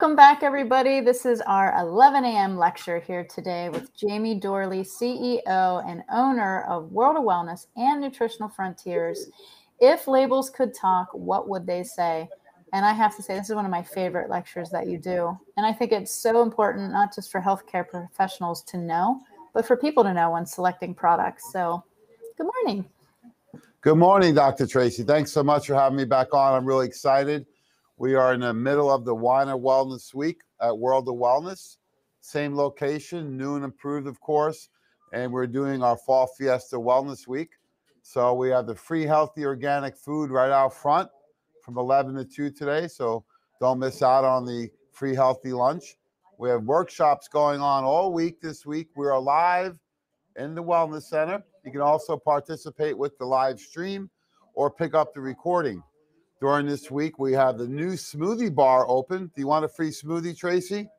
Welcome back, everybody. This is our 11 a.m. lecture here today with Jamie Dorley, CEO and owner of World of Wellness and Nutritional Frontiers. If labels could talk, what would they say? And I have to say, this is one of my favorite lectures that you do. And I think it's so important, not just for healthcare professionals to know, but for people to know when selecting products. So good morning. Good morning, Dr. Tracy. Thanks so much for having me back on. I'm really excited. We are in the middle of the Wine and Wellness Week at World of Wellness. Same location, new and improved, of course. And we're doing our Fall Fiesta Wellness Week. So we have the free, healthy, organic food right out front from 11 to 2 today. So don't miss out on the free, healthy lunch. We have workshops going on all week this week. We are live in the Wellness Center. You can also participate with the live stream or pick up the recording. During this week, we have the new smoothie bar open. Do you want a free smoothie, Tracy?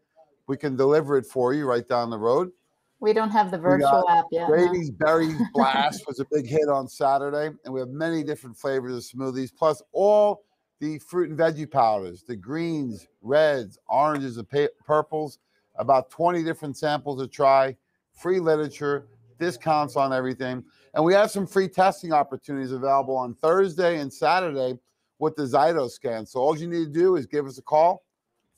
We can deliver it for you right down the road. We don't have the virtual app yet. Brady's Berries Blast was a big hit on Saturday, and we have many different flavors of smoothies, plus all the fruit and veggie powders, the greens, reds, oranges, and purples, about 20 different samples to try, free literature, discounts on everything. And we have some free testing opportunities available on Thursday and Saturday with the Zyto scan. So all you need to do is give us a call,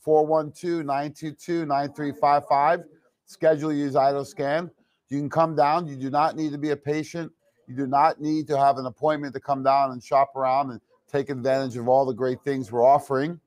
412-922-9355. Schedule your Zyto scan. You can come down. You do not need to be a patient. You do not need to have an appointment to come down and shop around and take advantage of all the great things we're offering.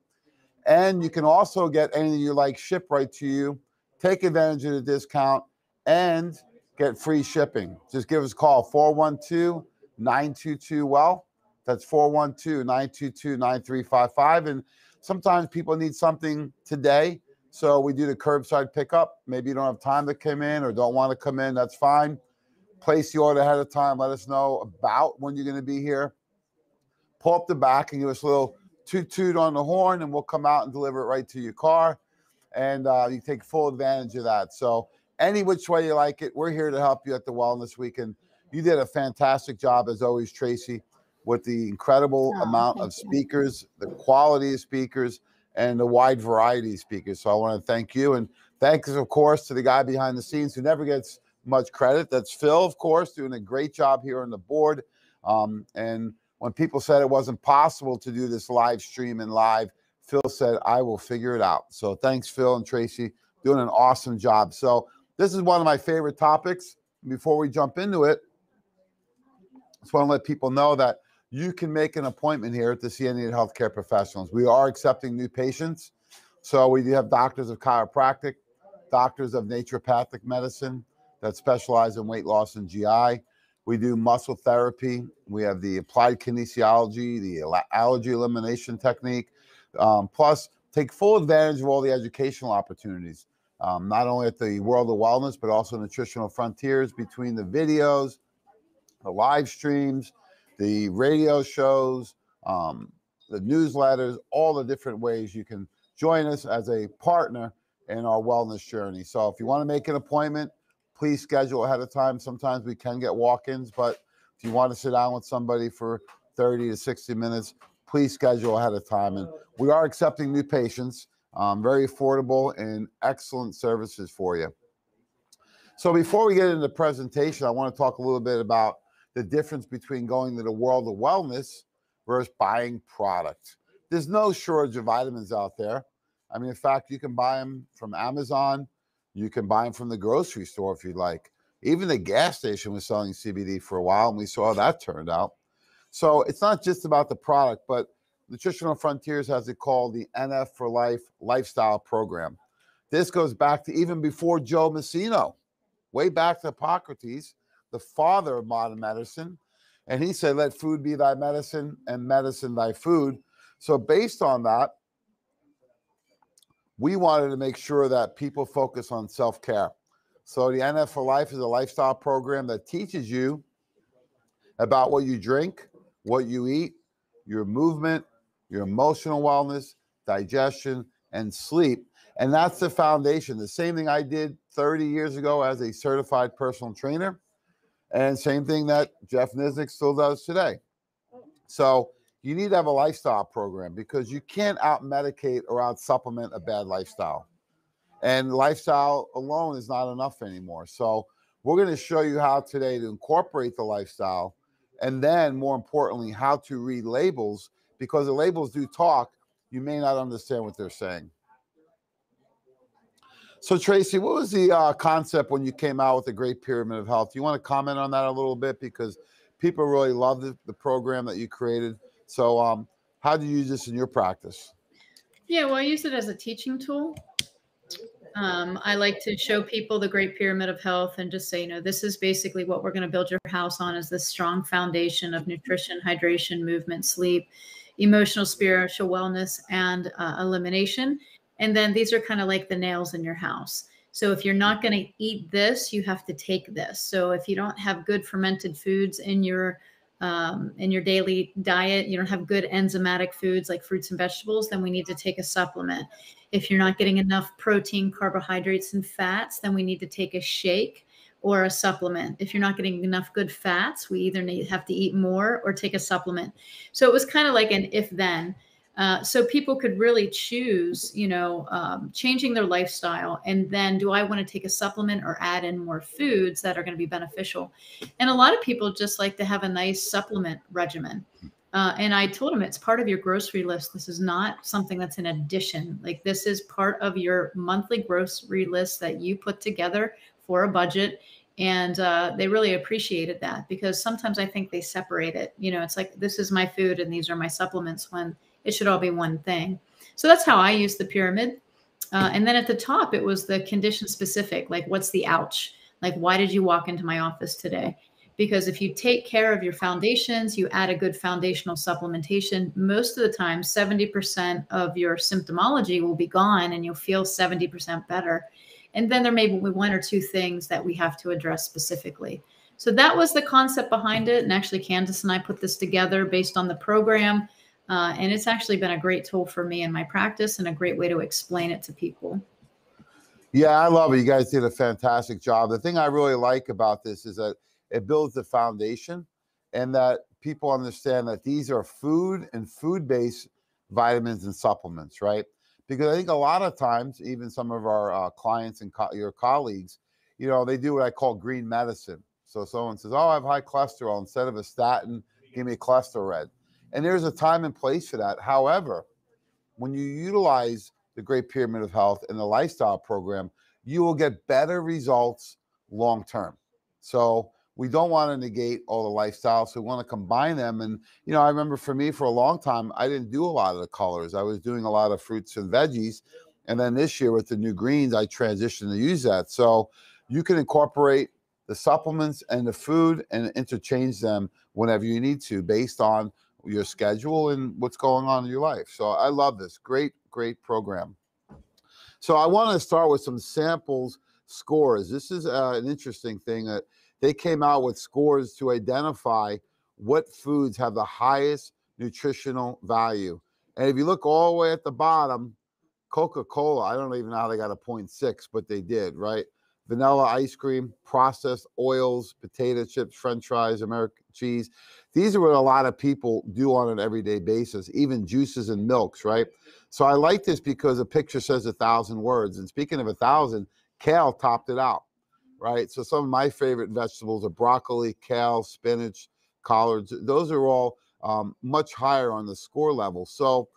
And you can also get anything you like shipped right to you, take advantage of the discount, and get free shipping. Just give us a call, 412-922-WELL. That's 412-922-9355. And sometimes people need something today. So we do the curbside pickup. Maybe you don't have time to come in or don't want to come in. That's fine. Place the order ahead of time. Let us know about when you're going to be here. Pull up the back and give us a little toot on the horn, and we'll come out and deliver it right to your car. And you take full advantage of that. So any which way you like it, we're here to help you at the Wellness Week. And you did a fantastic job, as always, Tracy, with the incredible amount of speakers, the quality of speakers, and the wide variety of speakers. So I want to thank you. And thanks, of course, to the guy behind the scenes who never gets much credit. That's Phil, of course, doing a great job here on the board. And when people said it wasn't possible to do this live stream and live, Phil said, I will figure it out. So thanks, Phil and Tracy, doing an awesome job. So this is one of my favorite topics. Before we jump into it, I just want to let people know that you can make an appointment here to see any of the healthcare professionals. We are accepting new patients. So we do have doctors of chiropractic, doctors of naturopathic medicine that specialize in weight loss and GI. We do muscle therapy. We have the applied kinesiology, the allergy elimination technique, plus take full advantage of all the educational opportunities, not only at the World of Wellness, but also Nutritional Frontiers, between the videos, the live streams, the radio shows, the newsletters, all the different ways you can join us as a partner in our wellness journey. So if you want to make an appointment, please schedule ahead of time. Sometimes we can get walk-ins, but if you want to sit down with somebody for 30 to 60 minutes, please schedule ahead of time. And we are accepting new patients, very affordable and excellent services for you. So before we get into the presentation, I want to talk a little bit about the difference between going to the World of Wellness versus buying product. There's no shortage of vitamins out there. I mean, in fact, you can buy them from Amazon. You can buy them from the grocery store if you'd like. Even the gas station was selling CBD for a while, and we saw how that turned out. So it's not just about the product, but Nutritional Frontiers has it called the NF for Life Lifestyle Program. This goes back to even before Joe Massino, way back to Hippocrates, the father of modern medicine. And he said, let food be thy medicine and medicine thy food. So based on that, we wanted to make sure that people focus on self-care. So the NF for Life is a lifestyle program that teaches you about what you drink, what you eat, your movement, your emotional wellness, digestion, and sleep. And that's the foundation. The same thing I did 30 years ago as a certified personal trainer, and same thing that Jeff Nizick still does today. So you need to have a lifestyle program because you can't out-medicate or out-supplement a bad lifestyle. And lifestyle alone is not enough anymore. So we're going to show you how today to incorporate the lifestyle, and then more importantly, how to read labels, because the labels do talk. You may not understand what they're saying. So Tracy, what was the concept when you came out with the Great Pyramid of Health? Do you want to comment on that a little bit? Because people really love the program that you created. So how do you use this in your practice? Yeah, well, I use it as a teaching tool. I like to show people the Great Pyramid of Health and just say, this is basically what we're going to build your house on, is this strong foundation of nutrition, hydration, movement, sleep, emotional, spiritual wellness, and elimination. And then these are kind of like the nails in your house. So if you're not going to eat this, you have to take this. So if you don't have good fermented foods in your daily diet, you don't have good enzymatic foods like fruits and vegetables, then we need to take a supplement. If you're not getting enough protein, carbohydrates, and fats, then we need to take a shake or a supplement. If you're not getting enough good fats, we either have to eat more or take a supplement. So it was kind of like an if-then. So people could really choose, changing their lifestyle. And then, do I want to take a supplement or add in more foods that are going to be beneficial? And a lot of people just like to have a nice supplement regimen. And I told them it's part of your grocery list. This is not something that's an addition. Like, this is part of your monthly grocery list that you put together for a budget. And they really appreciated that, because sometimes I think they separate it. It's like, this is my food and these are my supplements, when it should all be one thing. So that's how I use the pyramid. And then at the top, it was the condition specific, like, what's the ouch? Like, why did you walk into my office today? Because if you take care of your foundations, you add a good foundational supplementation, most of the time, 70% of your symptomology will be gone and you'll feel 70% better. And then there may be one or two things that we have to address specifically. So that was the concept behind it. And actually, Candace and I put this together based on the program. And it's actually been a great tool for me in my practice and a great way to explain it to people. Yeah, I love it. You guys did a fantastic job. The thing I really like about this is that it builds the foundation, and that people understand that these are food and food-based vitamins and supplements, right? Because I think a lot of times, even some of our clients and your colleagues, they do what I call green medicine. So someone says, oh, I have high cholesterol. Instead of a statin, give me a cholesterol red. And there's a time and place for that. However, when you utilize the Great Pyramid of Health and the lifestyle program, you will get better results long-term. So we don't want to negate all the lifestyles. So we want to combine them. And, I remember for me, for a long time, I didn't do a lot of the colors. I was doing a lot of fruits and veggies. And then this year with the new greens, I transitioned to use that. So you can incorporate the supplements and the food and interchange them whenever you need to, based on your schedule and what's going on in your life. So I love this. Great, great program. So I want to start with some samples scores. This is an interesting thing that they came out with scores to identify what foods have the highest nutritional value. And if you look all the way at the bottom, Coca-Cola, I don't even know how they got a 0.6, but they did, right? Vanilla ice cream, processed oils, potato chips, French fries, American cheese. These are what a lot of people do on an everyday basis, even juices and milks, right? So I like this because a picture says 1,000 words. And speaking of 1,000, kale topped it out, right? So some of my favorite vegetables are broccoli, kale, spinach, collards. Those are all much higher on the score level. So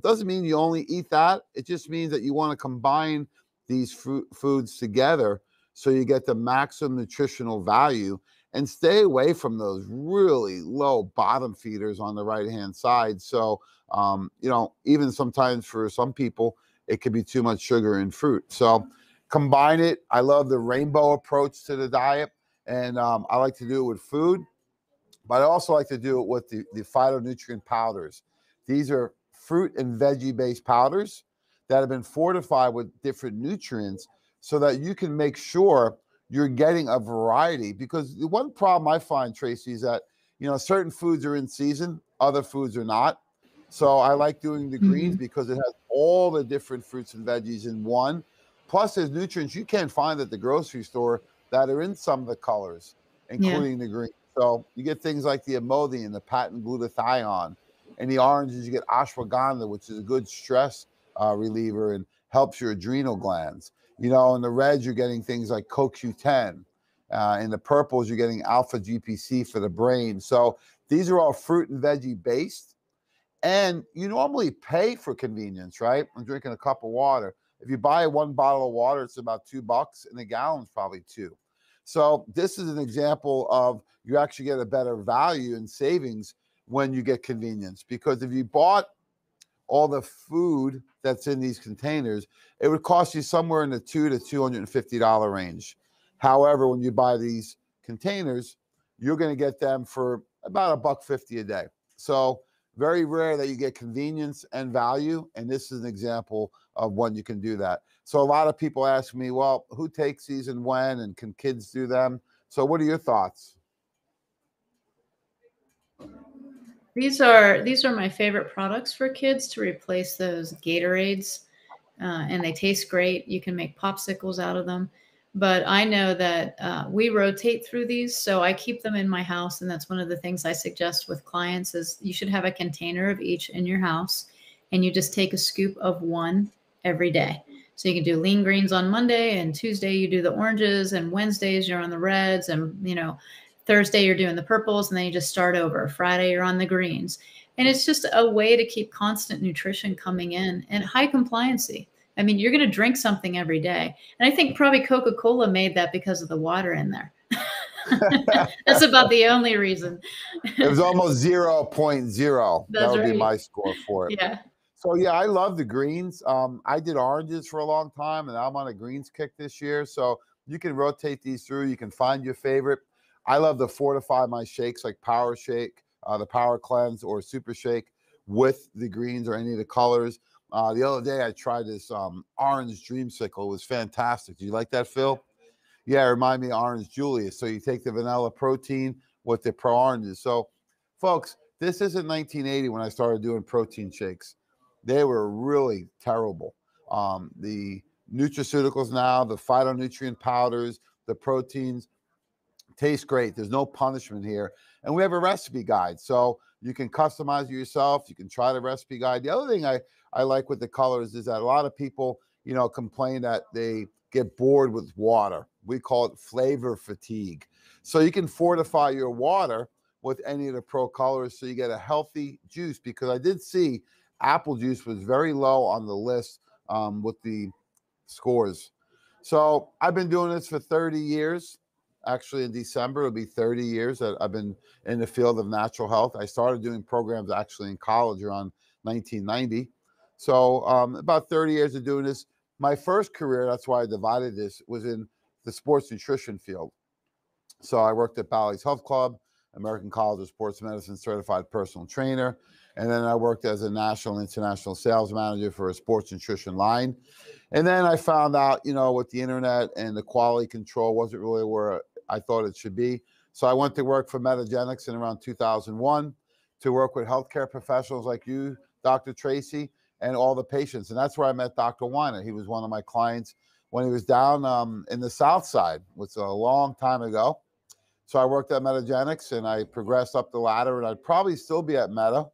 doesn't mean you only eat that. It just means that you want to combine these foods together so you get the maximum nutritional value, and stay away from those really low bottom feeders on the right-hand side. So, even sometimes for some people, it could be too much sugar in fruit. So combine it. I love the rainbow approach to the diet, and I like to do it with food, but I also like to do it with the phytonutrient powders. These are fruit and veggie-based powders that have been fortified with different nutrients so that you can make sure you're getting a variety. Because the one problem I find, Tracy, is that, certain foods are in season, other foods are not. So I like doing the greens because it has all the different fruits and veggies in one. Plus, there's nutrients you can't find at the grocery store that are in some of the colors, including the green. So you get things like the emollient, the patent glutathione, In the oranges, you get ashwagandha, which is a good stress reliever and helps your adrenal glands. You know, in the reds, you're getting things like CoQ10. In the purples, you're getting alpha GPC for the brain. So these are all fruit and veggie based. And you normally pay for convenience, right? I'm drinking a cup of water. If you buy one bottle of water, it's about $2, and a gallon's probably $2. So this is an example of you actually get a better value and savings when you get convenience. Because if you bought all the food that's in these containers, it would cost you somewhere in the $200 to $250 range. However, when you buy these containers, you're going to get them for about $1.50 a day. So very rare that you get convenience and value, and this is an example of when you can do that. So a lot of people ask me, well, who takes these and when, and can kids do them? So what are your thoughts? These are my favorite products for kids to replace those Gatorades, and they taste great. You can make popsicles out of them. But I know that we rotate through these, so I keep them in my house, and that's one of the things I suggest with clients is you should have a container of each in your house, and you just take a scoop of one every day. So you can do lean greens on Monday, and Tuesday you do the oranges, and Wednesdays you're on the reds, and Thursday you're doing the purples, and then you just start over. Friday you're on the greens. And it's just a way to keep constant nutrition coming in and high compliancy. I mean, you're going to drink something every day. And I think probably Coca-Cola made that because of the water in there. That's about the only reason. It was almost 0.0. That would be my score for it. Yeah. So yeah, I love the greens. I did oranges for a long time, and I'm on a greens kick this year. So you can rotate these through. You can find your favorite. I love to fortify my shakes like Power Shake, the Power Cleanse, or Super Shake with the greens or any of the colors. The other day I tried this orange dreamsicle. It was fantastic. Do you like that, Phil? Yeah, it reminded me of Orange Julius. So you take the vanilla protein with the pro oranges. So folks, this isn't 1980 when I started doing protein shakes. They were really terrible. The nutraceuticals now, the phytonutrient powders, the proteins, taste great. There's no punishment here. And we have a recipe guide. So you can customize it yourself. You can try the recipe guide. The other thing I like with the colors is that a lot of people, complain that they get bored with water. We call it flavor fatigue. So you can fortify your water with any of the pro colors so you get a healthy juice, because I did see apple juice was very low on the list with the scores. So I've been doing this for 30 years. Actually, in December, it'll be 30 years that I've been in the field of natural health. I started doing programs actually in college around 1990. So about 30 years of doing this. My first career, that's why I divided this, was in the sports nutrition field. So I worked at Bally's Health Club, American College of Sports Medicine certified personal trainer. And then I worked as a national and international sales manager for a sports nutrition line. And then I found out, with the internet and the quality control wasn't really where I thought it should be. So I went to work for Metagenics in around 2001 to work with healthcare professionals like you, Dr. Tracy, and all the patients. And that's where I met Dr. Weiner. He was one of my clients when he was down in the South Side, which was a long time ago. So I worked at Metagenics, and I progressed up the ladder, and I'd probably still be at Meta.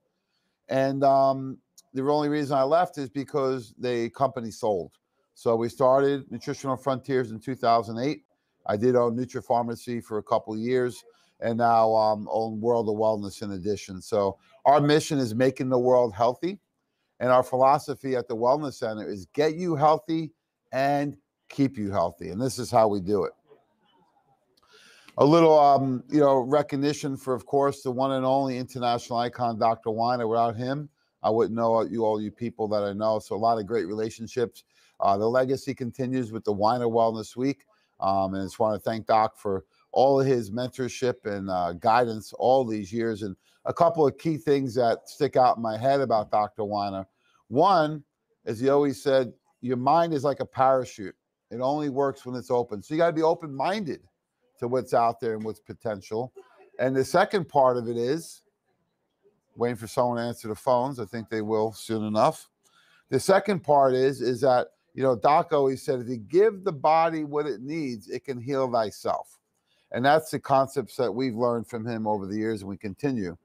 And the only reason I left is because the company sold. So we started Nutritional Frontiers in 2008. I did own NutriPharmacy for a couple of years, and now own World of Wellness in addition. So our mission is making the world healthy. And our philosophy at the Wellness Center is get you healthy and keep you healthy. And this is how we do it. A little, recognition for, of course, the one and only international icon, Dr. Weiner. Without him, I wouldn't know all you people that I know. So a lot of great relationships. The legacy continues with the Weiner Wellness Week. And I just want to thank Doc for all of his mentorship and guidance all these years. And a couple of key things that stick out in my head about Dr. Weiner. One, as he always said, your mind is like a parachute. It only works when it's open. So you got to be open-minded to what's out there and what's potential. And the second part of it is, waiting for someone to answer the phones. I think they will soon enough. The second part is that, Doc always said, if you give the body what it needs, it can heal thyself. And that's the concepts that we've learned from him over the years, and we continue.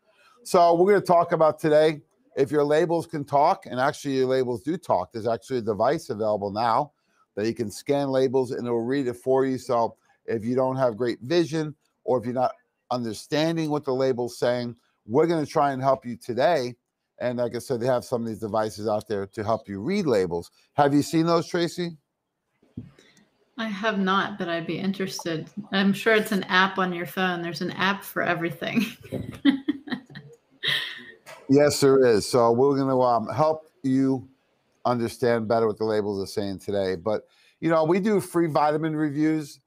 So we're going to talk about today if your labels can talk, and actually your labels do talk, there's actually a device available now that you can scan labels and it'll read it for you. So if you don't have great vision, or if you're not understanding what the label's saying, we're going to try and help you today. And like I said, they have some of these devices out there to help you read labels. Have you seen those, Tracy? I have not, but I'd be interested. I'm sure it's an app on your phone. There's an app for everything. Yes, there is. So we're going to help you understand better what the labels are saying today. But, you know, we do free vitamin reviews.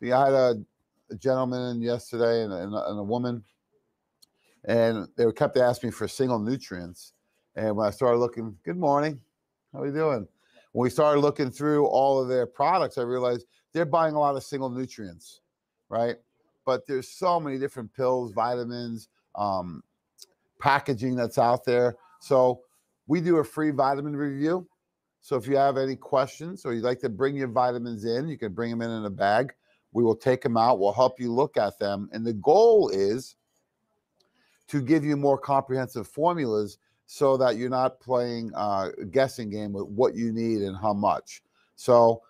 I had a gentleman yesterday and a woman, and they kept asking me for single nutrients. And when I started looking, good morning, how are we doing? When we started looking through all of their products, I realized they're buying a lot of single nutrients, right? But there's so many different pills, vitamins, packaging that's out there. So we do a free vitamin review. So if you have any questions or you'd like to bring your vitamins in, you can bring them in a bag. We will take them out. We'll help you look at them. And the goal is to give you more comprehensive formulas so that you're not playing a guessing game with what you need and how much. So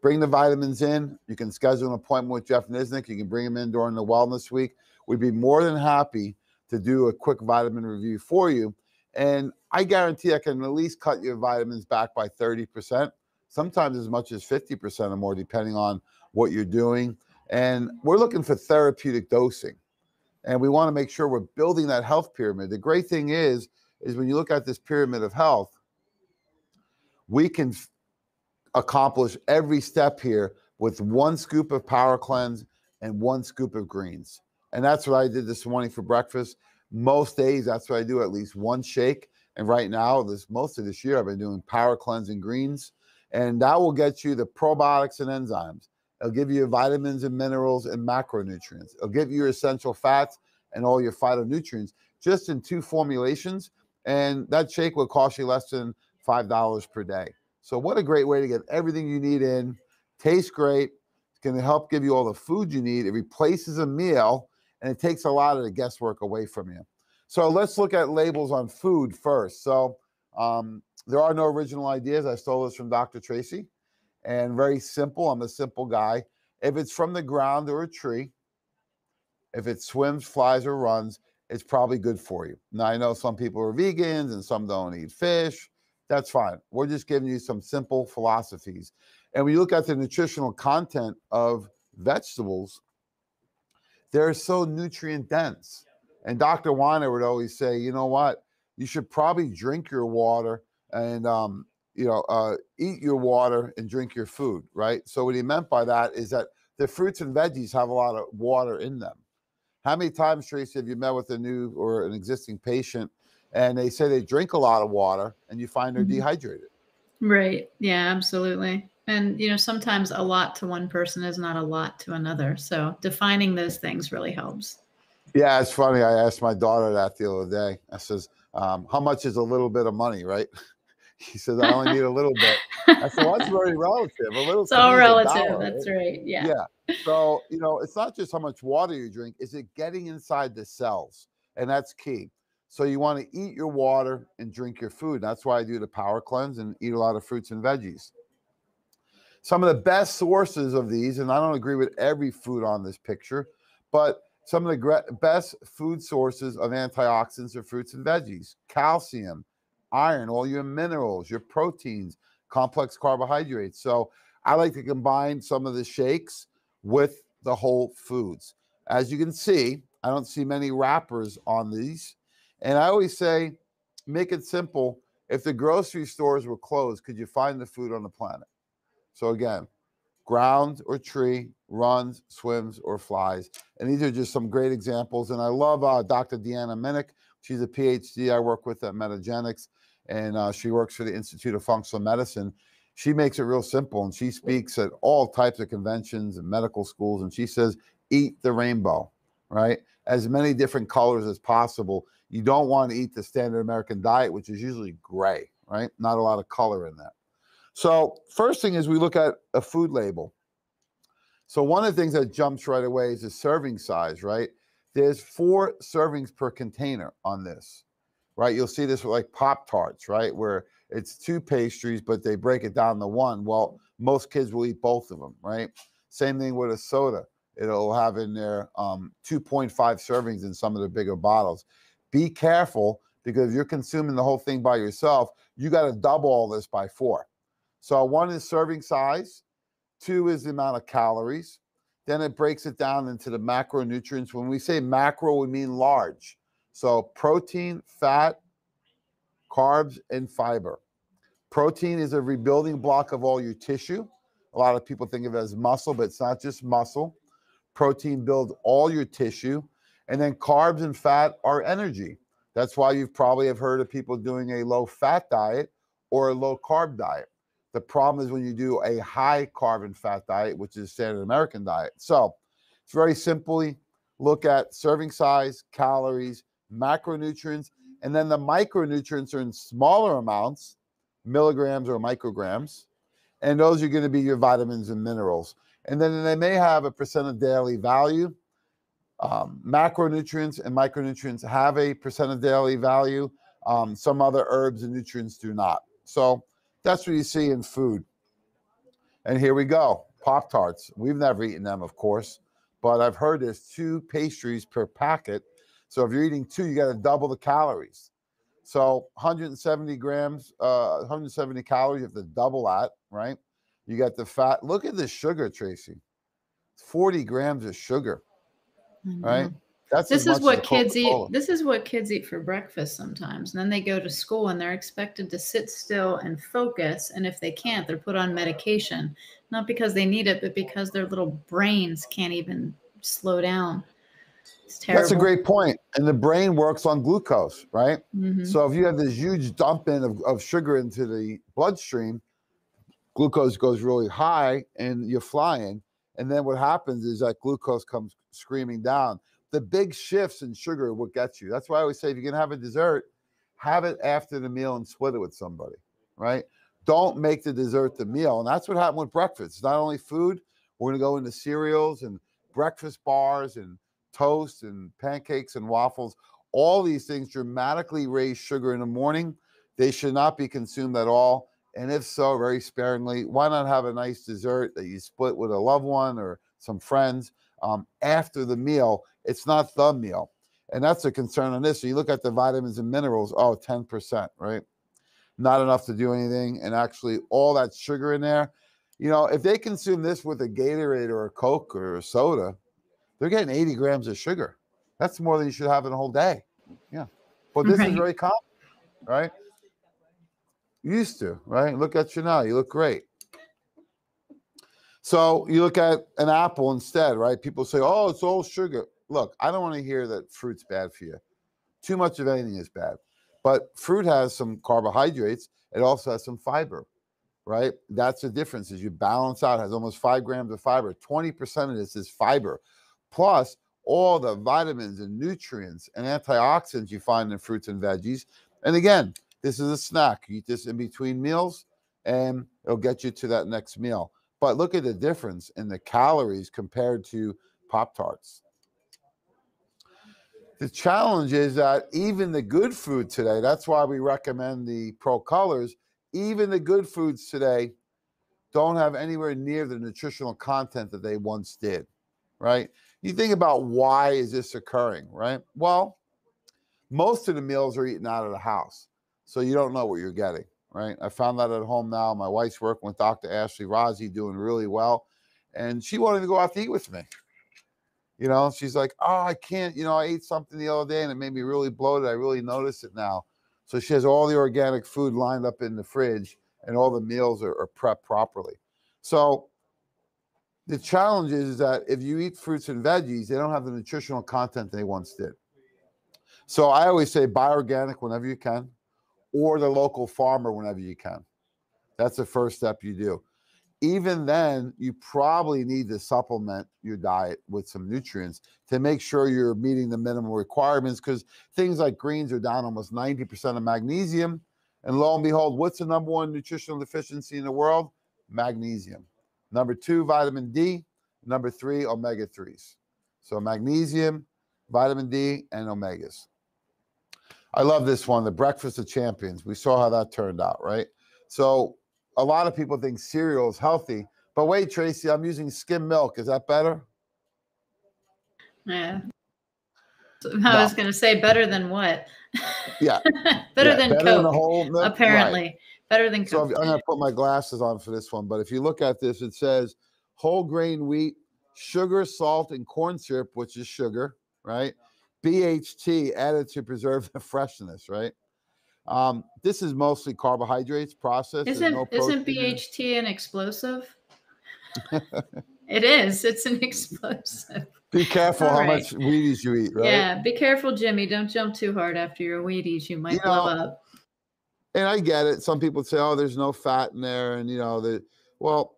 bring the vitamins in. You can schedule an appointment with Jeff Nisnik. You can bring them in during the Wellness Week. We'd be more than happy to do a quick vitamin review for you. And I guarantee I can at least cut your vitamins back by 30%, sometimes as much as 50% or more, depending on what you're doing. And we're looking for therapeutic dosing. And we want to make sure we're building that health pyramid. The great thing is when you look at this pyramid of health, we can accomplish every step here with 1 scoop of Power Cleanse and 1 scoop of greens. And that's what I did this morning for breakfast. Most days, that's what I do, at least 1 shake. And right now, most of this year, I've been doing Power Cleanse and greens. And that will get you the probiotics and enzymes. It'll give you vitamins and minerals and macronutrients. It'll give you your essential fats and all your phytonutrients just in 2 formulations. And that shake will cost you less than $5 per day. So what a great way to get everything you need in. Tastes great. It's going to help give you all the food you need. It replaces a meal, and it takes a lot of the guesswork away from you. So let's look at labels on food first. So there are no original ideas. I stole this from Dr. Tracy. And very simple. I'm a simple guy. If it's from the ground or a tree, if it swims, flies, or runs, it's probably good for you. Now, I know some people are vegans and some don't eat fish. That's fine. We're just giving you some simple philosophies. And when you look at the nutritional content of vegetables, they're so nutrient dense. And Dr. Weiner would always say, you know what? You should probably drink your water and eat your water and drink your food, right? So what he meant by that is that the fruits and veggies have a lot of water in them. How many times, Tracy, have you met with a new or an existing patient and they say they drink a lot of water and you find they're dehydrated? Right. Yeah, absolutely. And, sometimes a lot to one person is not a lot to another. So defining those things really helps. Yeah, it's funny. I asked my daughter that the other day. I says, how much is a little bit of money, right? He says, I only need a little bit. I said, well, that's very relative. A little. It's all relative. $1, that's right. Yeah. Yeah. So, it's not just how much water you drink. Is it getting inside the cells? And that's key. So you want to eat your water and drink your food. That's why I do the Power Cleanse and eat a lot of fruits and veggies. Some of the best sources of these, and I don't agree with every food on this picture, but some of the best food sources of antioxidants are fruits and veggies, calcium, iron, all your minerals, your proteins, complex carbohydrates. So I like to combine some of the shakes with the whole foods. As you can see, I don't see many wrappers on these. And I always say, make it simple. If the grocery stores were closed, could you find the food on the planet? So again, ground or tree, runs, swims, or flies. And these are just some great examples. And I love Dr. Deanna Minnick. She's a PhD I work with at Metagenics, and she works for the Institute of Functional Medicine. She makes it real simple, and she speaks at all types of conventions and medical schools, and she says, eat the rainbow, right? As many different colors as possible. You don't want to eat the standard American diet, which is usually gray, right? Not a lot of color in that. So first thing is we look at a food label. So one of the things that jumps right away is the serving size, right? There's 4 servings per container on this. right? You'll see this with like Pop-Tarts, right? Where it's 2 pastries, but they break it down to 1. Well, most kids will eat both of them, right? Same thing with a soda. It'll have in there 2.5 servings in some of the bigger bottles. Be careful, because if you're consuming the whole thing by yourself, you got to double all this by 4. So 1 is serving size, 2 is the amount of calories. Then it breaks it down into the macronutrients. When we say macro, we mean large. So protein, fat, carbs, and fiber. Protein is a rebuilding block of all your tissue. A lot of people think of it as muscle, but it's not just muscle. Protein builds all your tissue. And then carbs and fat are energy. That's why you probably have heard of people doing a low-fat diet or a low-carb diet. The problem is when you do a high-carb and fat diet, which is a standard American diet. So it's very simply look at serving size, calories, macronutrients, and then the micronutrients are in smaller amounts, milligrams or micrograms, and those are going to be your vitamins and minerals. And then they may have a percent of daily value. Macronutrients and micronutrients have a percent of daily value. Some other herbs and nutrients do not. So that's what you see in food. And here we go, Pop-Tarts. We've never eaten them, of course, but I've heard there's 2 pastries per packet. So if you're eating 2, you got to double the calories. So 170 grams, 170 calories, you have to double that, right? You got the fat. Look at the sugar, Tracy. 40 grams of sugar, right? That's This as is much what as a kids eat. Coca-Cola. This is what kids eat for breakfast sometimes. And then they go to school and they're expected to sit still and focus. And if they can't, they're put on medication, not because they need it, but because their little brains can't even slow down. It's terrible. That's a great point. And the brain works on glucose, right? So if you have this huge dump in of sugar into the bloodstream, glucose goes really high and you're flying. And then what happens is that glucose comes screaming down. The big shifts in sugar will get you. That's why I always say, if you're going to have a dessert, have it after the meal and split it with somebody, right? Don't make the dessert the meal. And that's what happened with breakfast. It's not only food. We're going to go into cereals and breakfast bars and toast and pancakes and waffles. All these things dramatically raise sugar in the morning. They should not be consumed at all. And if so, very sparingly. Why not have a nice dessert that you split with a loved one or some friends after the meal? It's not the meal. And that's a concern on this. So you look at the vitamins and minerals, 10%, right? Not enough to do anything. And actually all that sugar in there, you know, if they consume this with a Gatorade or a Coke or a soda, they're getting 80 grams of sugar. That's more than you should have in a whole day. Yeah. But this is very common, right? Used to, right? Look at you now. You look great. So you look at an apple instead, right? People say, oh, it's all sugar. Look, I don't want to hear that fruit's bad for you. Too much of anything is bad. But fruit has some carbohydrates. It also has some fiber, right? That's the difference. Is you balance out, it has almost 5 grams of fiber. 20% of this is fiber. Plus all the vitamins and nutrients and antioxidants you find in fruits and veggies. And again, this is a snack. You eat this in between meals and it'll get you to that next meal. But look at the difference in the calories compared to Pop-Tarts. The challenge is that even the good food today, that's why we recommend the Pro Colors, even the good foods today don't have anywhere near the nutritional content that they once did, right? You think about why is this occurring, right? Well, most of the meals are eaten out of the house, so you don't know what you're getting, right? I found that at home now. My wife's working with Dr. Ashley Razi, doing really well, and she wanted to go out to eat with me. You know, she's like, oh, I can't, you know, I ate something the other day and it made me really bloated. I really notice it now. So she has all the organic food lined up in the fridge and all the meals are prepped properly. So the challenge is that if you eat fruits and veggies, they don't have the nutritional content they once did. So I always say buy organic whenever you can, or the local farmer whenever you can. That's the first step you do. Even then, you probably need to supplement your diet with some nutrients to make sure you're meeting the minimum requirements, because things like greens are down almost 90% of magnesium. And lo and behold, what's the number 1 nutritional deficiency in the world? Magnesium. Number 2, vitamin D. Number 3, omega-3s. So magnesium, vitamin D, and omegas. I love this one, the Breakfast of Champions. We saw how that turned out, right? So a lot of people think cereal is healthy, but wait, Tracy, I'm using skim milk. Is that better? Yeah. No. I was going to say better than what? Yeah. Better than better Coke, than the whole milk? apparently. Right. Better than So Coke. I'm going to put my glasses on for this one, but if you look at this, it says whole grain wheat, sugar, salt, and corn syrup, which is sugar, right? BHT added to preserve the freshness, right? This is mostly carbohydrates processed. Isn't BHT an explosive? It is. It's an explosive. Be careful how much Wheaties you eat, right? Yeah, be careful, Jimmy. Don't jump too hard after your Wheaties. You might blow up. And I get it. Some people say, oh, there's no fat in there. And, well,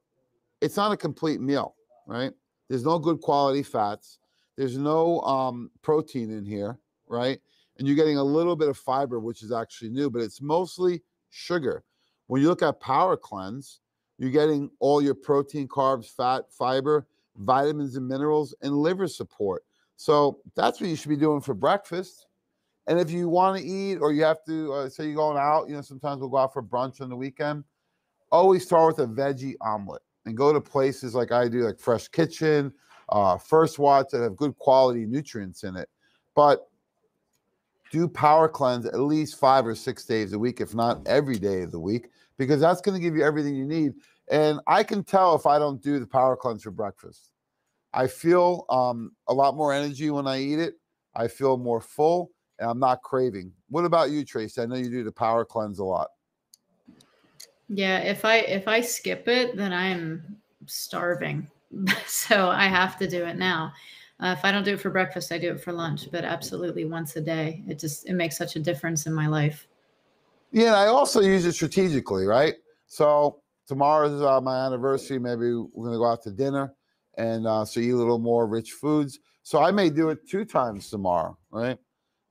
it's not a complete meal, right? There's no good quality fats. There's no protein in here, right? And you're getting a little bit of fiber, which is actually new, but it's mostly sugar. When you look at Power Cleanse, you're getting all your protein, carbs, fat, fiber, vitamins and minerals, and liver support. So that's what you should be doing for breakfast. And if you want to eat, or you have to, say you're going out, sometimes we'll go out for brunch on the weekend, always start with a veggie omelet and go to places like I do, like Fresh Kitchen, First Watch, that have good quality nutrients in it. But do Power Cleanse at least 5 or 6 days a week, if not every day of the week, because that's going to give you everything you need. And I can tell if I don't do the Power Cleanse for breakfast. I feel a lot more energy when I eat it. I feel more full, and I'm not craving. What about you, Tracy? I know you do the Power Cleanse a lot. Yeah, if I skip it, then I'm starving. So I have to do it now. If I don't do it for breakfast, I do it for lunch, but absolutely once a day. It makes such a difference in my life. Yeah, and I also use it strategically, right? So tomorrow's my anniversary. Maybe we're going to go out to dinner, and so eat a little more rich foods. So I may do it 2 times tomorrow, right?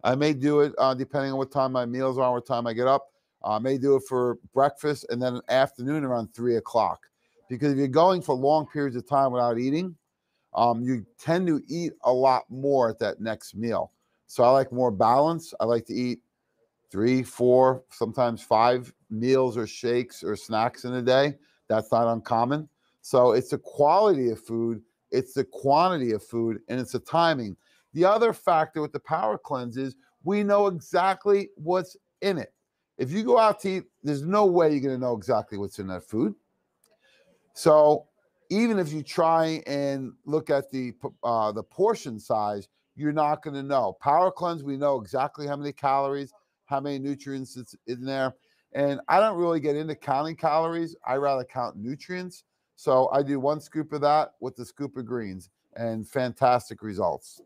I may do it depending on what time my meals are, what time I get up. I may do it for breakfast and then an afternoon around 3 o'clock. Because if you're going for long periods of time without eating, you tend to eat a lot more at that next meal. So I like more balance. I like to eat 3, 4, sometimes 5 meals or shakes or snacks in a day. That's not uncommon. So it's the quality of food, it's the quantity of food, and it's the timing. The other factor with the Power Cleanse is we know exactly what's in it. If you go out to eat, there's no way you're going to know exactly what's in that food. So even if you try and look at the portion size, you're not going to know. Power Cleanse, we know exactly how many calories, how many nutrients it's in there. And I don't really get into counting calories. I rather count nutrients. So I do 1 scoop of that with the scoop of greens, and fantastic results.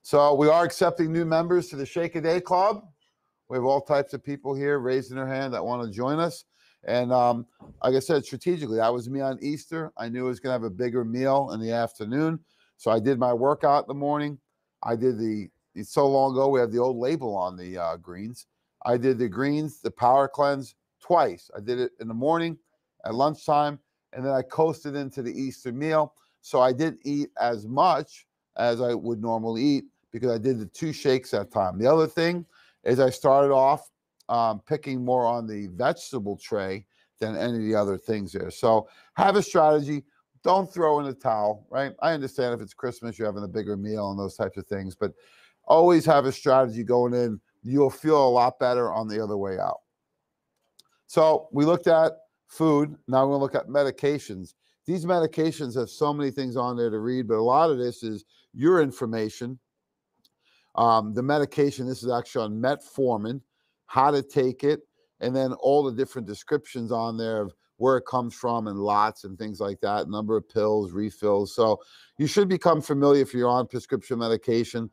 So we are accepting new members to the Shake a Day Club. We have all types of people here raising their hand that want to join us. And like I said, strategically, that was me on Easter. I knew I was going to have a bigger meal in the afternoon. So I did my workout in the morning. I did it's so long ago, we have the old label on the greens. I did the greens, the Power Cleanse twice. I did it in the morning, at lunchtime, and then I coasted into the Easter meal. So I didn't eat as much as I would normally eat because I did the 2 shakes that time. The other thing is I started off picking more on the vegetable tray than any of the other things there. So have a strategy. Don't throw in the towel, right? I understand if it's Christmas, you're having a bigger meal and those types of things, but always have a strategy going in. You'll feel a lot better on the other way out. So we looked at food. Now we're going to look at medications. These medications have so many things on there to read, but a lot of this is your information. The medication, this is actually on metformin, how to take it, and then all the different descriptions on there of where it comes from and lots and things like that, number of pills, refills. So you should become familiar if you're on prescription medication.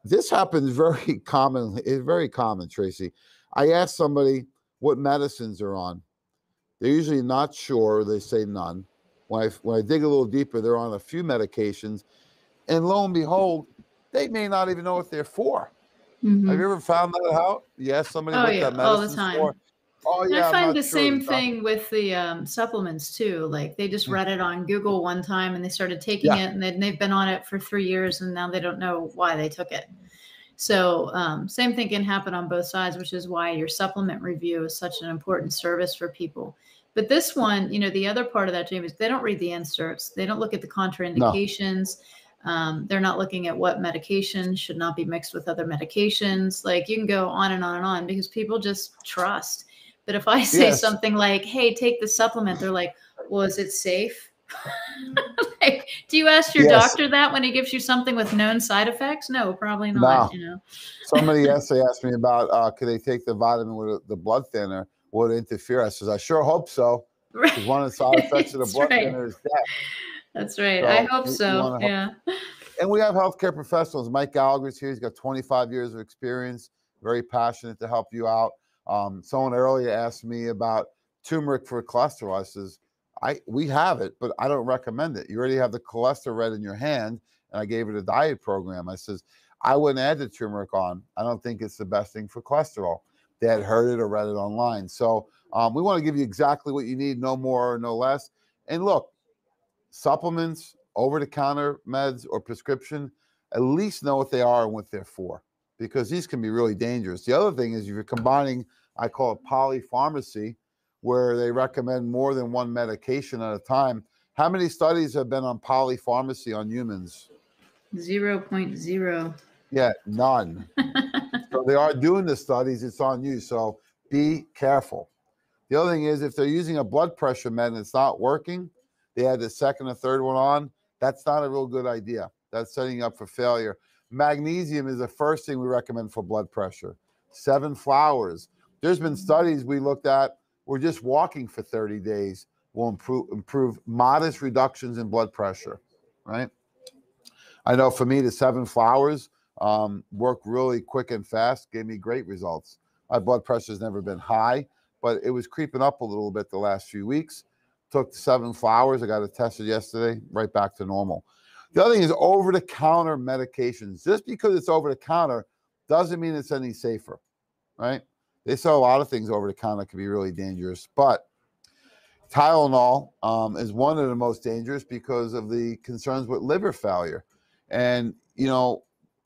This happens very commonly. It's very common, Tracy. I ask somebody what medicines they're on. They're usually not sure. They say none. When I dig a little deeper, they're on a few medications. And lo and behold, they may not even know what they're for. Mm-hmm. Have you ever found that out? You ask somebody what that medicine's all the time. For. Oh, yeah, I find the same thing with the supplements too. Like they just read it on Google one time and they started taking it, and then they've been on it for 3 years and now they don't know why they took it. So same thing can happen on both sides, which is why your supplement review is such an important service for people. But this one, the other part of that, Jamie, is they don't read the inserts. They don't look at the contraindications. No. They're not looking at what medication should not be mixed with other medications. Like, you can go on and on and on because people just trust. But if I say something like, hey, take the supplement, they're like, well, is it safe? Like, do you ask your doctor that when he gives you something with known side effects? No, probably not. No. Somebody yesterday asked me about could they take the vitamin with the blood thinner? Would it interfere? I says, I sure hope so. Because one of the side effects of the blood thinner is death. That's right. So I hope so. Yeah. And we have healthcare professionals. Mike Gallagher's here. He's got 25 years of experience, very passionate to help you out. Someone earlier asked me about turmeric for cholesterol. I says, we have it, but I don't recommend it. You already have the cholesterol in your hand, and I gave it a diet program. I says, I wouldn't add the turmeric on. I don't think it's the best thing for cholesterol. They had heard it or read it online. So we want to give you exactly what you need, no more or no less. And look, supplements, over-the-counter meds, or prescription, at least know what they are and what they're for, because these can be really dangerous. The other thing is if you're combining, I call it polypharmacy, where they recommend more than one medication at a time. How many studies have been on polypharmacy on humans? 0.0. Yeah, none. So they are doing the studies. It's on you. So be careful. The other thing is if they're using a blood pressure med and it's not working, they add the second or third one on. That's not a real good idea. That's setting you up for failure. Magnesium is the first thing we recommend for blood pressure. 7 flowers. There's been studies we looked at. We're just walking for 30 days will improve modest reductions in blood pressure, right? I know for me, the 7 flowers worked really quick and fast, gave me great results. My blood pressure has never been high, but it was creeping up a little bit the last few weeks. Took 7 flowers. I got it tested yesterday, right back to normal. The other thing is over-the-counter medications. Just because it's over-the-counter doesn't mean it's any safer, right? They sell a lot of things over the counter that can be really dangerous, but Tylenol is one of the most dangerous because of the concerns with liver failure. And,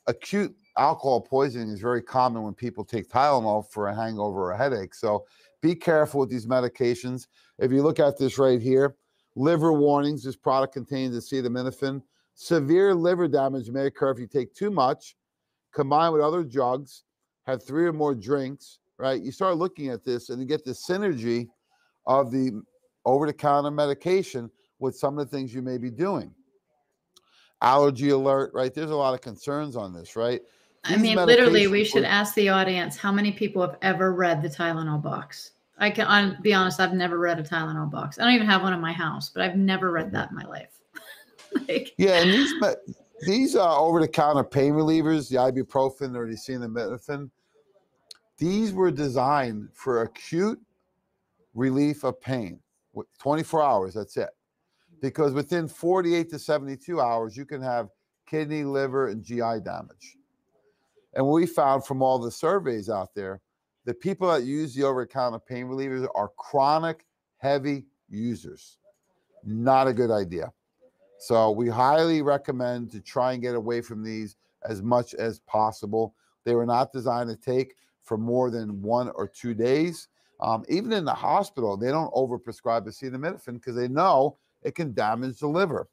acute alcohol poisoning is very common when people take Tylenol for a hangover or a headache. So be careful with these medications. If you look at this right here, liver warnings, this product contains acetaminophen. Severe liver damage may occur if you take too much, combined with other drugs, have 3 or more drinks, right? You start looking at this and you get the synergy of the over-the-counter medication with some of the things you may be doing. Allergy alert, right? There's a lot of concerns on this, right? Literally, we should ask the audience how many people have ever read the Tylenol box. I'll be honest, I've never read a Tylenol box. I don't even have one in my house, but I've never read that in my life. Yeah, and these over-the-counter pain relievers, the ibuprofen or the acetaminophen, these were designed for acute relief of pain. 24 hours, that's it. Because within 48 to 72 hours, you can have kidney, liver, and GI damage. And what we found from all the surveys out there, the people that use the over-the-counter pain relievers are chronic, heavy users. Not a good idea. So we highly recommend to try and get away from these as much as possible. They were not designed to take for more than 1 or 2 days. Even in the hospital, they don't overprescribe acetaminophen because they know it can damage the liver.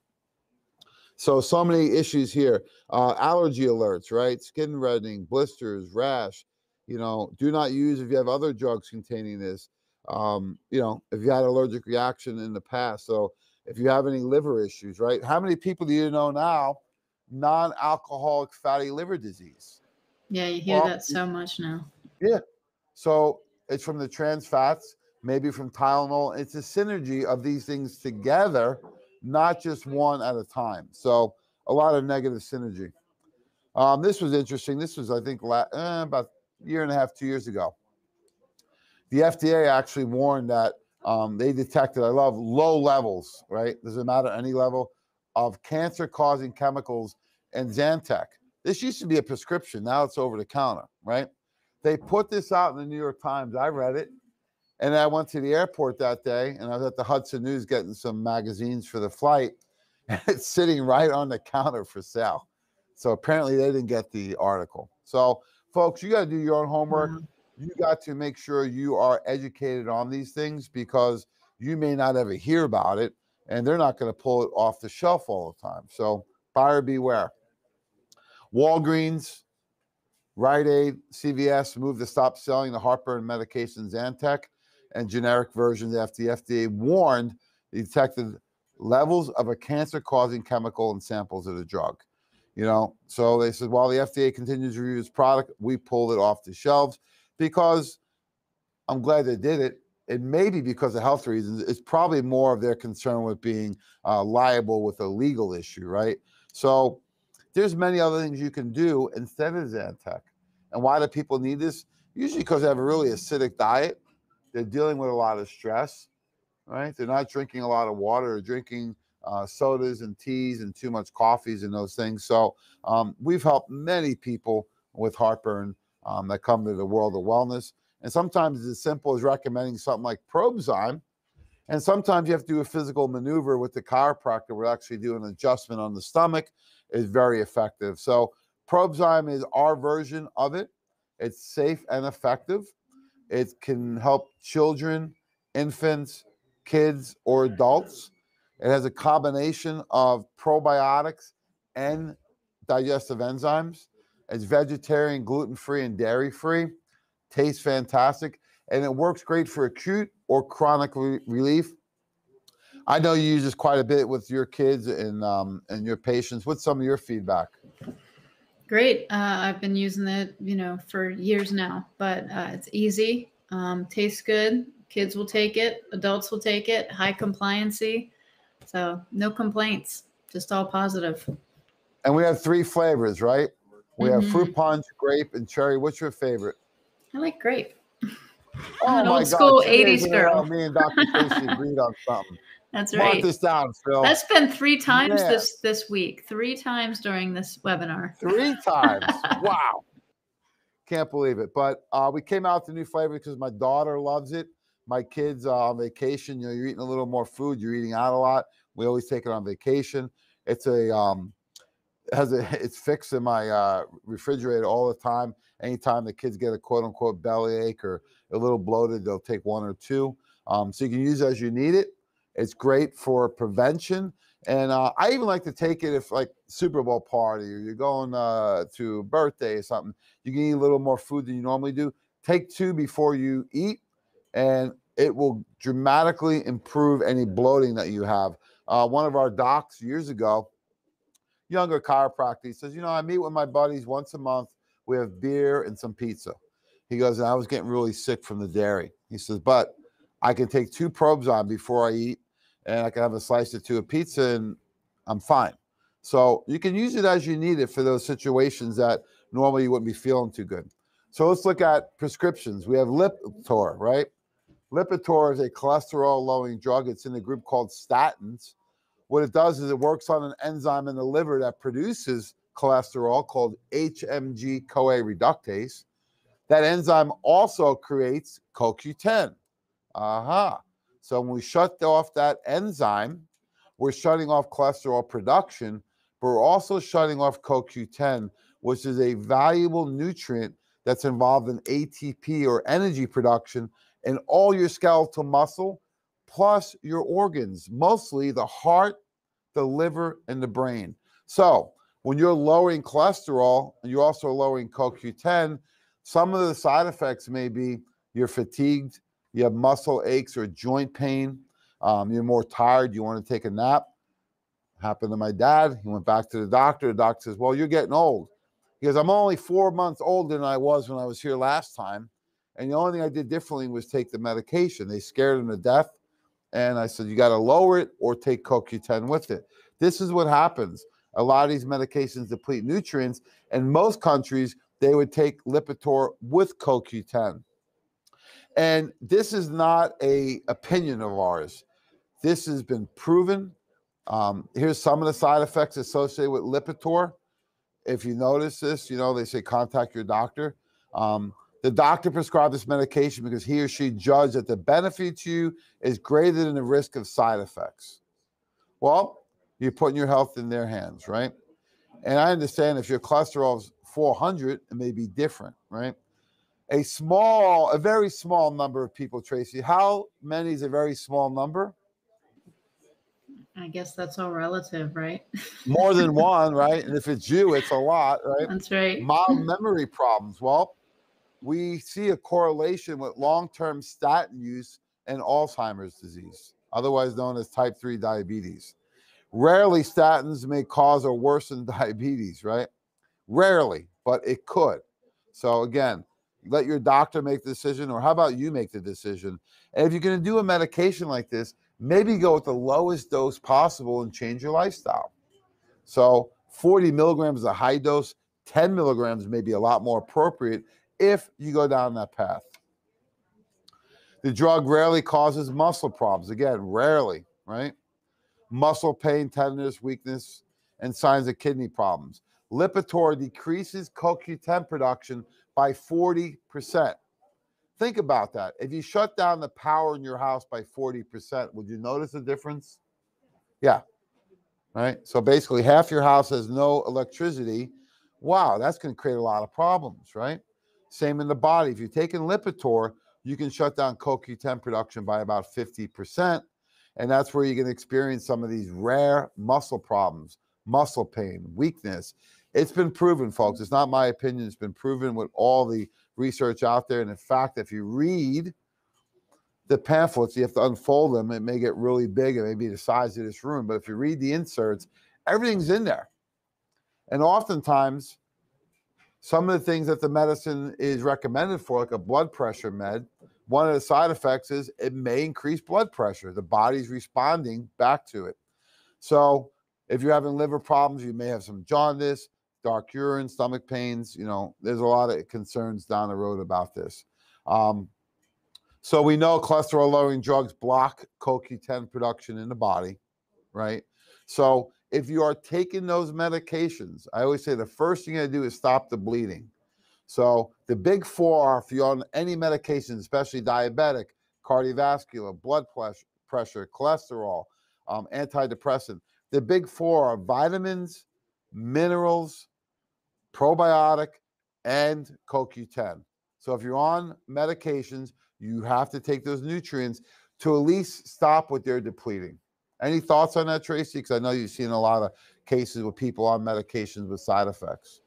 So many issues here. Allergy alerts, right? Skin reddening, blisters, rash. Do not use if you have other drugs containing this. If you had allergic reaction in the past. So if you have any liver issues, right? How many people do you know now, non-alcoholic fatty liver disease? Yeah, you hear that so much now. Yeah. So it's from the trans fats, maybe from Tylenol. It's a synergy of these things together, not just one at a time. So a lot of negative synergy. This was interesting. This was, I think, about a year and a half, 2 years ago. The FDA actually warned that they detected, I love low levels, right? Doesn't matter any level of cancer-causing chemicals in Zantac. This used to be a prescription. Now it's over the counter, right? They put this out in the New York Times. I read it. And I went to the airport that day, and I was at the Hudson News getting some magazines for the flight. And it's sitting right on the counter for sale. So apparently they didn't get the article. So folks, you got to do your own homework. Wow. You got to make sure you are educated on these things, because you may not ever hear about it, and they're not going to pull it off the shelf all the time. So buyer beware. Walgreens, Rite Aid, CVS moved to stop selling the heartburn medication Zantac and generic versions after the FDA warned they detected levels of a cancer-causing chemical in samples of the drug. You know, so they said, while the FDA continues to review this product, we pulled it off the shelves, because I'm glad they did it. It may be because of health reasons. It's probably more of their concern with being liable with a legal issue, right? So there's many other things you can do instead of Zantac. And why do people need this? Usually because they have a really acidic diet. They're dealing with a lot of stress, right? They're not drinking a lot of water, or drinking sodas and teas and too much coffees and those things. So we've helped many people with heartburn that come to the world of wellness. And sometimes it's as simple as recommending something like Probzyme. And sometimes you have to do a physical maneuver with the chiropractor. We're actually doing an adjustment on the stomach. Is very effective. So Probzyme is our version of it. It's safe and effective. It can help children, infants, kids, or adults. It has a combination of probiotics and digestive enzymes. It's vegetarian, gluten-free, and dairy-free. Tastes fantastic. And it works great for acute or chronic relief. I know you use this quite a bit with your kids and your patients. What's some of your feedback? Great. I've been using it, for years now, but it's easy, tastes good. Kids will take it. Adults will take it. High compliancy. So no complaints, just all positive. And we have 3 flavors, right? We have fruit punch, grape, and cherry. What's your favorite? I like grape. Oh I'm an my old school God, 80s girl. Me and Dr. Tracy agreed on something. That's Mark right. this down, Phil. That's been 3 times Yeah. this week. 3 times during this webinar. 3 times. Wow. Can't believe it. But we came out with the new flavor because my daughter loves it. My kids on vacation, you're eating a little more food. You're eating out a lot. We always take it on vacation. It's it's fixed in my refrigerator all the time. Anytime the kids get a quote unquote bellyache or a little bloated, they'll take 1 or 2. So you can use it as you need it. It's great for prevention. And I even like to take it if, like, Super Bowl party, or you're going to a birthday or something, you can eat a little more food than you normally do. Take 2 before you eat, and it will dramatically improve any bloating that you have. One of our docs years ago, younger chiropractor, he says, I meet with my buddies once a month. We have beer and some pizza. He goes, and I was getting really sick from the dairy. He says, but I can take 2 Probzyme before I eat, and I can have a slice or 2 of pizza, and I'm fine. So you can use it as you need it for those situations that normally you wouldn't be feeling too good. So let's look at prescriptions. We have Lipitor, right? Lipitor is a cholesterol-lowering drug. It's in a group called statins. What it does is it works on an enzyme in the liver that produces cholesterol called HMG-CoA reductase. That enzyme also creates CoQ10. So when we shut off that enzyme, we're shutting off cholesterol production, but we're also shutting off CoQ10, which is a valuable nutrient that's involved in ATP, or energy production, in all your skeletal muscle, plus your organs, mostly the heart, the liver, and the brain. So when you're lowering cholesterol and you're also lowering CoQ10, some of the side effects may be you're fatigued, you have muscle aches or joint pain, you're more tired, you want to take a nap. Happened to my dad. He went back to the doctor. The doctor says, well, you're getting old. He goes, I'm only 4 months older than I was when I was here last time. And the only thing I did differently was take the medication. They scared him to death. And I said, you got to lower it or take CoQ10 with it. This is what happens. A lot of these medications deplete nutrients. In most countries, they would take Lipitor with CoQ10. And this is not an opinion of ours. This has been proven. Here's some of the side effects associated with Lipitor. If you notice this, they say contact your doctor. The doctor prescribed this medication because he or she judged that the benefit to you is greater than the risk of side effects. Well, you're putting your health in their hands, right? And I understand if your cholesterol is 400, it may be different, right? A very small number of people, Tracy. How many is a very small number? I guess that's all relative, right? More than one, right? And if it's you, it's a lot, right? That's right. Mild memory problems. Well, we see a correlation with long-term statin use and Alzheimer's disease, otherwise known as type 3 diabetes. Rarely statins may cause or worsen diabetes, right? Rarely, but it could. So again, let your doctor make the decision, or how about you make the decision? And if you're going to do a medication like this, maybe go with the lowest dose possible and change your lifestyle. So 40 milligrams is a high dose, 10 milligrams may be a lot more appropriate if you go down that path. The drug rarely causes muscle problems. Again, rarely, right? Muscle pain, tenderness, weakness, and signs of kidney problems. Lipitor decreases CoQ10 production by 40%. Think about that. If you shut down the power in your house by 40%, would you notice a difference? Yeah, right? So basically half your house has no electricity. Wow, that's going to create a lot of problems, right? Same in the body. If you're taking Lipitor, you can shut down CoQ10 production by about 50%. And that's where you're going to experience some of these rare muscle problems, muscle pain, weakness. It's been proven, folks. It's not my opinion. It's been proven with all the research out there. And in fact, if you read the pamphlets, you have to unfold them. It may get really big. It may be the size of this room. But if you read the inserts, everything's in there. And oftentimes, some of the things that the medicine is recommended for, like a blood pressure med, one of the side effects is it may increase blood pressure. The body's responding back to it. So if you're having liver problems, you may have some jaundice, dark urine, stomach pains. You know, there's a lot of concerns down the road about this. So we know cholesterol-lowering drugs block CoQ10 production in the body, right? So if you are taking those medications, I always say the first thing you gotta do is stop the bleeding. So the big four are, if you're on any medication, especially diabetic, cardiovascular, blood pressure, cholesterol, antidepressant, the big four are vitamins, minerals, probiotic, and CoQ10. So if you're on medications, you have to take those nutrients to at least stop what they're depleting. Any thoughts on that, Tracy? Because I know you've seen a lot of cases with people on medications with side effects.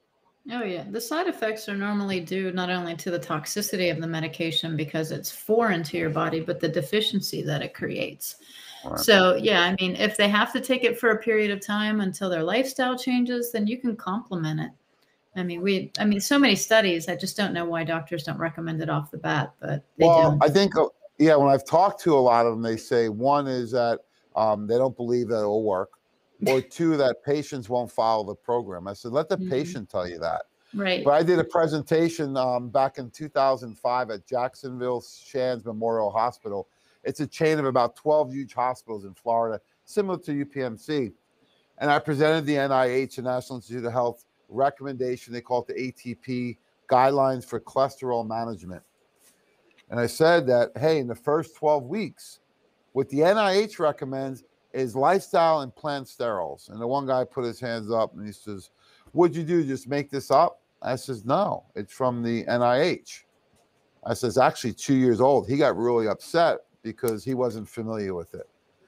Oh, yeah. The side effects are normally due not only to the toxicity of the medication because it's foreign to your body, but the deficiency that it creates. Right. So, yeah, I mean, if they have to take it for a period of time until their lifestyle changes, then you can complement it. I mean, so many studies, I just don't know why doctors don't recommend it off the bat, but they do. I think, yeah, when I've talked to a lot of them, they say one is that they don't believe that it will work, or two, that patients won't follow the program. I said, let the patient tell you that. Right. But I did a presentation back in 2005 at Jacksonville Shands Memorial Hospital. It's a chain of about 12 huge hospitals in Florida, similar to UPMC. And I presented the NIH, the National Institute of Health, recommendation. They call it the ATP, Guidelines for Cholesterol Management. And I said that, hey, in the first 12 weeks, what the NIH recommends is lifestyle and plant sterols. And the one guy put his hands up and he says, what'd you do, just make this up? I says, no, it's from the NIH. I says, actually 2 years old. He got really upset because he wasn't familiar with it.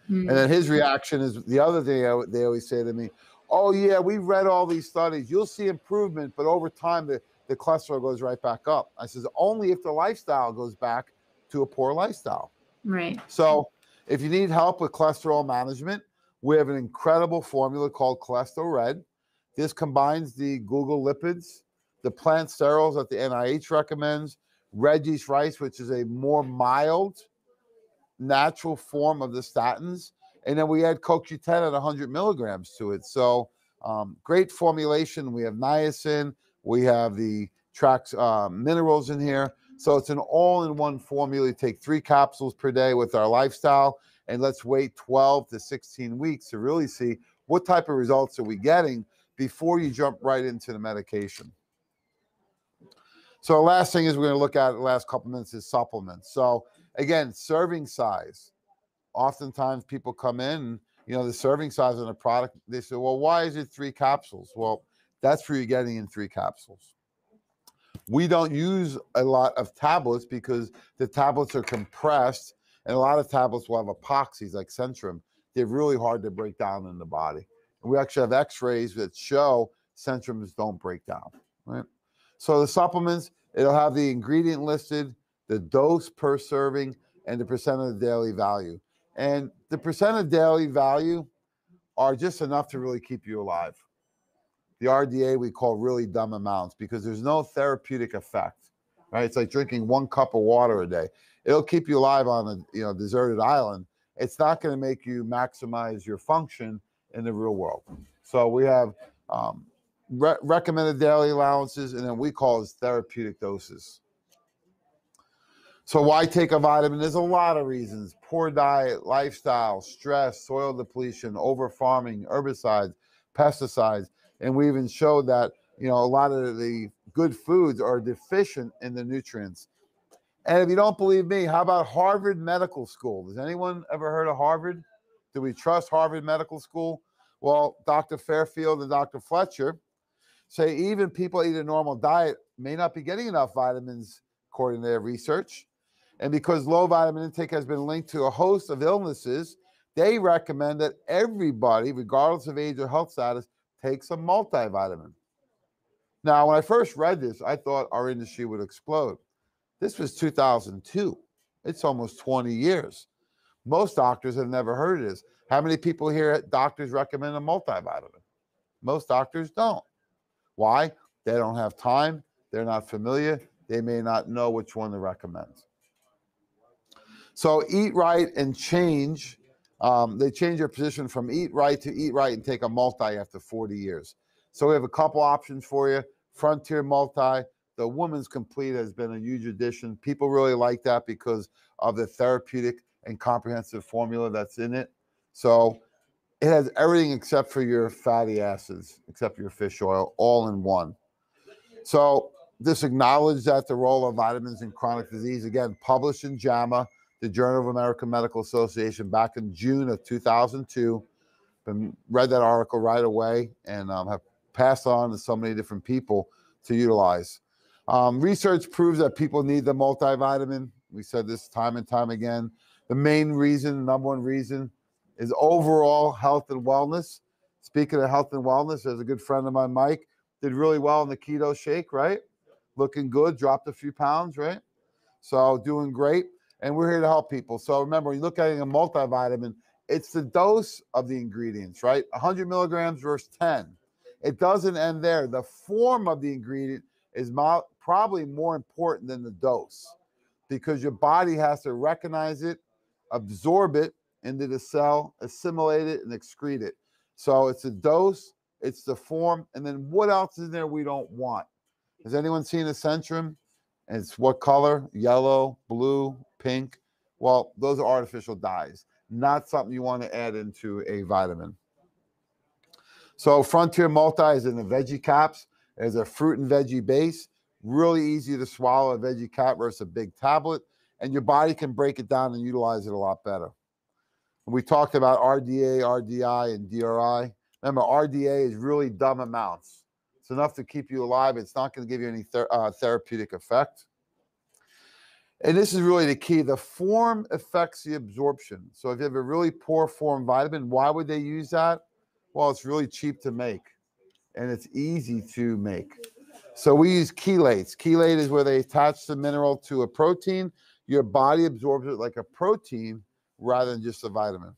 And then his reaction is the other thing they always say to me, oh yeah, we've read all these studies. You'll see improvement, but over time, the cholesterol goes right back up. I says, only if the lifestyle goes back to a poor lifestyle. Right. So if you need help with cholesterol management, we have an incredible formula called Cholesterol Red. This combines the Google lipids, the plant sterols that the NIH recommends, red yeast rice, which is a more mild, natural form of the statins, and then we add CoQ10 at 100 milligrams to it. So great formulation. We have niacin, we have the trax minerals in here. So it's an all-in-one formula. You take 3 capsules per day with our lifestyle, and let's wait 12 to 16 weeks to really see what type of results are we getting before you jump right into the medication. So the last thing is we're going to look at the last couple minutes is supplements. So again, serving size. Oftentimes people come in, and, you know, the serving size on a product, they say, well, why is it 3 capsules? Well, That's where you're getting in 3 capsules. We don't use a lot of tablets because the tablets are compressed, and a lot of tablets will have epoxies like Centrum. They're really hard to break down in the body. And we actually have x-rays that show Centrums don't break down, right? So the supplements, it'll have the ingredient listed, the dose per serving, and the percent of the daily value. And the percent of daily value are just enough to really keep you alive. The RDA we call really dumb amounts because there's no therapeutic effect, right? It's like drinking 1 cup of water a day. It'll keep you alive on a deserted island. It's not going to make you maximize your function in the real world. So we have recommended daily allowances, and then we call it therapeutic doses. So why take a vitamin? There's a lot of reasons. Poor diet, lifestyle, stress, soil depletion, over farming, herbicides, pesticides. And we even showed that, a lot of the good foods are deficient in the nutrients. And if you don't believe me, how about Harvard Medical School? Has anyone ever heard of Harvard? Do we trust Harvard Medical School? Well, Dr. Fairfield and Dr. Fletcher say even people eat a normal diet may not be getting enough vitamins according to their research. And because low vitamin intake has been linked to a host of illnesses, they recommend that everybody, regardless of age or health status, takes a multivitamin. Now, when I first read this, I thought our industry would explode. This was 2002. It's almost 20 years. Most doctors have never heard of this. How many people here doctors recommend a multivitamin? Most doctors don't. Why? They don't have time. They're not familiar. They may not know which one to recommend. So eat right and change. They change their position from eat right to eat right and take a multi after 40 years. So we have a couple options for you. Frontier Multi. The Woman's Complete has been a huge addition. People really like that because of the therapeutic and comprehensive formula that's in it. So it has everything except for your fatty acids, except for your fish oil, all in one. So this acknowledged that the role of vitamins in chronic disease, again, published in JAMA, the Journal of American Medical Association, back in June of 2002. Read that article right away and have passed on to so many different people to utilize. Research proves that people need the multivitamin. We said this time and time again. The main reason, number one reason, is overall health and wellness. Speaking of health and wellness, there's a good friend of mine, Mike, did really well in the keto shake, right? Looking good, dropped a few pounds, right? So doing great. And we're here to help people. So remember, when you look at a multivitamin, it's the dose of the ingredients, right? 100 milligrams versus 10. It doesn't end there. The form of the ingredient is probably more important than the dose because your body has to recognize it, absorb it into the cell, assimilate it, and excrete it. So it's a dose, it's the form, and then what else is there we don't want? Has anyone seen a Centrum? And it's what color? Yellow, blue, pink. Well, those are artificial dyes, not something you want to add into a vitamin. So Frontier Multi is in the veggie caps. There's a fruit and veggie base. Really easy to swallow a veggie cap versus a big tablet. And your body can break it down and utilize it a lot better. We talked about RDA, RDI, and DRI. Remember, RDA is really dumb amounts. It's enough to keep you alive. It's not going to give you any therapeutic effect. And this is really the key. The form affects the absorption. So if you have a really poor form vitamin, why would they use that? Well, it's really cheap to make, and it's easy to make. So we use chelates. Chelate is where they attach the mineral to a protein. Your body absorbs it like a protein rather than just a vitamin.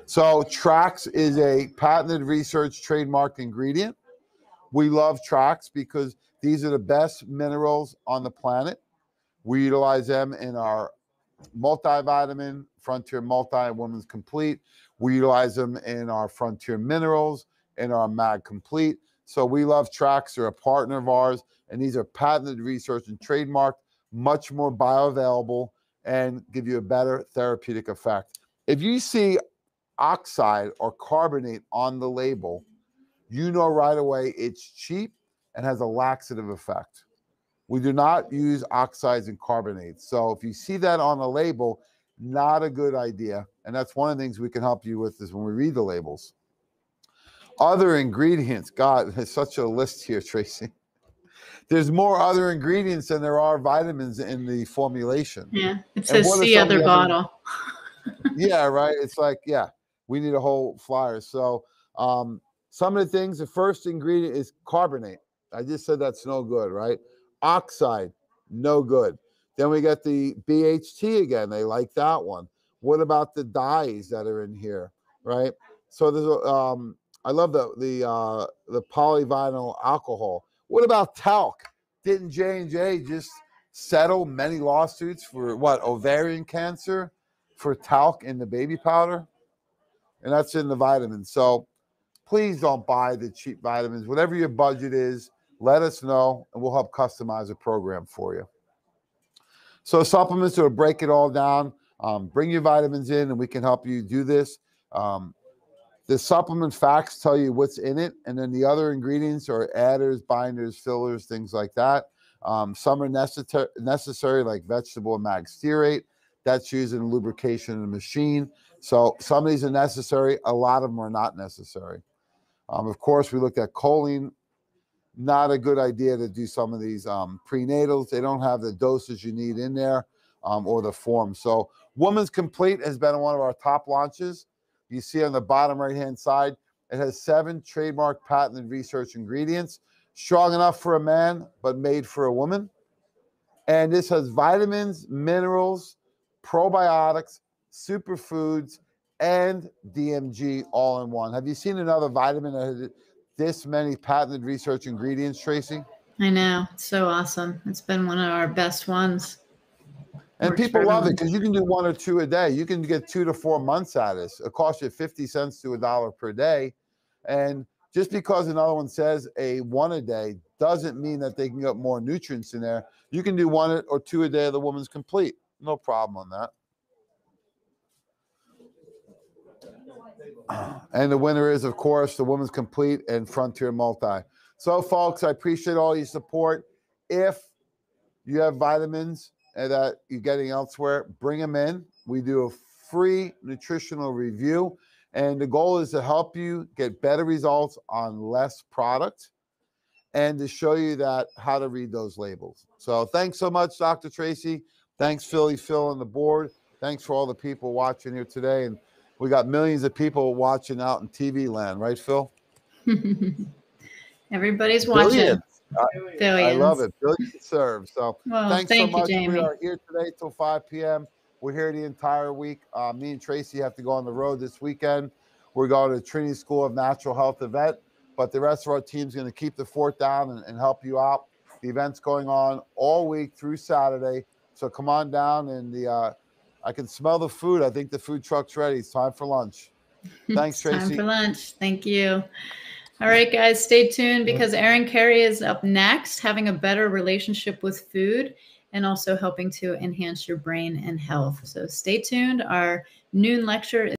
So Trax is a patented research trademark ingredient. We love Trax because these are the best minerals on the planet. We utilize them in our multivitamin, Frontier Multi, Woman's Complete. We utilize them in our Frontier Minerals, in our Mag Complete. So we love Trax. They're a partner of ours, and these are patented research and trademarked, much more bioavailable, and give you a better therapeutic effect. If you see oxide or carbonate on the label, you know right away it's cheap and has a laxative effect. We do not use oxides and carbonates. So if you see that on a label, not a good idea. And that's one of the things we can help you with is when we read the labels. Other ingredients. God, there's such a list here, Tracy. There's more other ingredients than there are vitamins in the formulation. Yeah, it And says what are see some of other the bottle. Yeah, right. It's like, yeah, we need a whole flyer. So some of the things, the first ingredient is carbonate. I just said that's no good, right? Oxide, no good. Then we get the BHT again. They like that one. What about the dyes that are in here, right? So there's I love the polyvinyl alcohol. What about talc? Didn't J&J just settle many lawsuits for what, ovarian cancer, for talc in the baby powder? And that's in the vitamins. So please don't buy the cheap vitamins. Whatever your budget is, let us know and we'll help customize a program for you. So supplements will break it all down. Bring your vitamins in and we can help you do this. The supplement facts tell you what's in it, and then the other ingredients are adders, binders, fillers, things like that. Some are necessary, like vegetable mag stearate. That's used in lubrication in the machine. So some of these are necessary. A lot of them are not necessary. Of course, we looked at choline. Not a good idea to do some of these prenatals. They don't have the doses you need in there or the form. So Woman's Complete has been one of our top launches. You see on the bottom right-hand side, it has 7 trademark patented research ingredients, strong enough for a man, but made for a woman. And this has vitamins, minerals, probiotics, superfoods, and DMG all in one. Have you seen another vitamin that has this many patented research ingredients, Tracy? I know. It's so awesome. It's been one of our best ones. And people love it because you can do 1 or 2 a day. You can get 2 to 4 months out of this. It costs you 50 cents to $1 per day. And just because another one says a 1 a day doesn't mean that they can get more nutrients in there. You can do 1 or 2 a day of the Woman's Complete. No problem on that. And the winner is, of course, the Woman's Complete and Frontier Multi. So, folks, I appreciate all your support. If you have vitamins that you're getting elsewhere, bring them in. We do a free nutritional review, and the goal is to help you get better results on less product and to show you that how to read those labels. So thanks so much, Dr. Tracy. Thanks, Phil on the board. Thanks for all the people watching here today. And we got millions of people watching out in TV land, right, Phil? Everybody's watching. I love it. Billions served. So well, thanks thank so much. You, Jamie. We are here today till 5 p.m. We're here the entire week. Me and Tracy have to go on the road this weekend. We're going to Trinity School of Natural Health event, but the rest of our team's going to keep the fort down and help you out. The event's going on all week through Saturday. So come on down and I can smell the food. I think the food truck's ready. It's time for lunch. Thanks, Tracy. Time for lunch. Thank you. All right, guys, stay tuned because Erin Carey is up next, having a better relationship with food and also helping to enhance your brain and health. So stay tuned. Our noon lecture